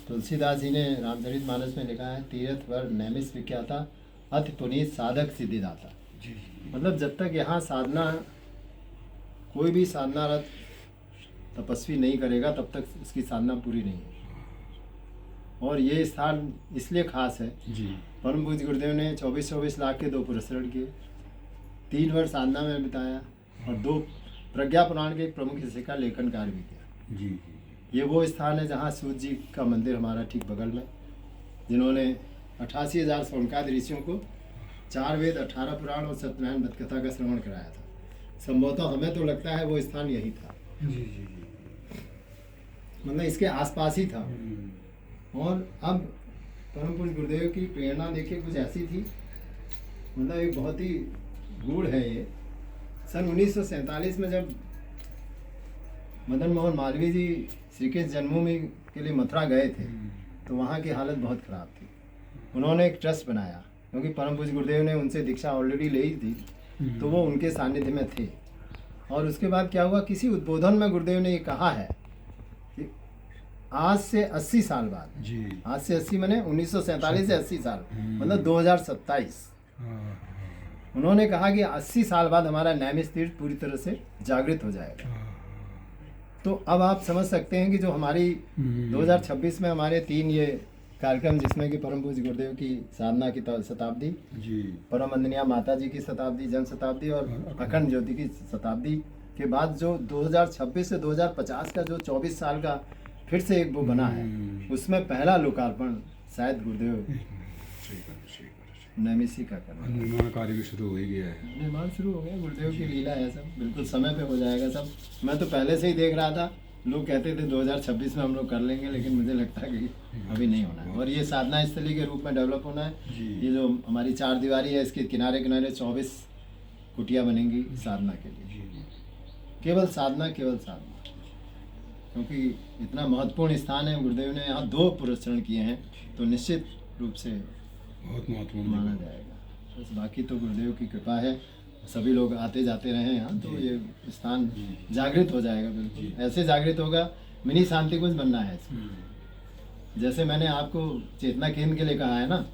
तुलसीदास जी ने रामचरितमानस में लिखा है, तीर्थ वर नैमिष विख्याता अति पुनीत साधक सिद्धिदाता। जी जी। मतलब जब तक यहाँ साधना, कोई भी साधनारत तपस्वी नहीं करेगा तब तक उसकी साधना पूरी नहीं है। और ये स्थान इसलिए खास है, जी। परम पूज्य गुरुदेव ने 24-24 लाख के 2 पुरस्कार किए, 3 वर्ष साधना में बिताया और 2 प्रज्ञा पुराण के एक प्रमुख हिस्से का लेखन कार्य भी किया। जी। ये वो स्थान है जहाँ सूर्य जी का मंदिर हमारा ठीक बगल में, जिन्होंने 88,000 सौनकादि ऋषियों को 4 वेद, 18 पुराण और सत्यनारायण व्रतकथा का श्रवण कराया था। संभवतः हमें तो लगता है वो स्थान यही था। जी जी। मतलब इसके आसपास ही था। और अब परम पूज्य गुरुदेव की प्रेरणा देखिए कुछ ऐसी थी, मतलब एक बहुत ही गूढ़ है ये। सन 1947 में जब मदन मोहन मालवीय जी श्री कृष्ण जन्मभूमि के लिए मथुरा गए थे तो वहाँ की हालत बहुत ख़राब थी। उन्होंने एक ट्रस्ट बनाया, क्योंकि परम पूज्य गुरुदेव ने उनसे दीक्षा ऑलरेडी ले ही थी, तो वो उनके सानिध्य में थे। और उसके बाद क्या हुआ, किसी उद्बोधन में गुरुदेव ने ये कहा है कि आज से 80 साल बाद जी। आज से 80 मैंने 1947 से 80 साल मतलब 2027, उन्होंने कहा कि 80 साल बाद हमारा नैमिष तीर्थ पूरी तरह से जागृत हो जाएगा। तो अब आप समझ सकते हैं कि जो हमारी 2026 में हमारे 3 ये कार्यक्रम, जिसमें कि परम पूज्य गुरुदेव की साधना की शताब्दी, जी। परम वंदनीय माता जी की शताब्दी, जन शताब्दी और अखंड ज्योति की शताब्दी के बाद जो 2026 से 2050 का जो 24 साल का फिर से एक वो बना है, उसमें पहला लोकार्पण शायद गुरुदेव नैमिषी का करना। निर्माण कार्य भी शुरू हो ही गया है। निर्माण शुरू हो गया, गुरुदेव की लीला है सब, बिल्कुल समय पे हो जाएगा सब। मैं तो पहले से ही देख रहा था, लोग कहते थे 2026 में हम लोग कर लेंगे, लेकिन मुझे लगता है कि अभी नहीं होना है। और ये साधना स्थली के रूप में डेवलप होना है। ये जो हमारी 4 दीवारी है, इसके किनारे किनारे 24 कुटिया बनेंगी साधना के लिए, केवल साधना, केवल साधना। क्योंकि इतना महत्वपूर्ण स्थान है, गुरुदेव ने यहाँ 2 पुरस्कार किए हैं, तो निश्चित रूप से बहुत महत्वपूर्ण माना जाएगा। बस बाकी तो गुरुदेव की कृपा है, सभी लोग आते जाते रहे यहाँ, तो ये स्थान जागृत हो जाएगा। बिल्कुल ऐसे जागृत होगा, मिनी शांति कुंज बनना है इसमें। जैसे मैंने आपको चेतना केंद्र के लिए कहा है ना,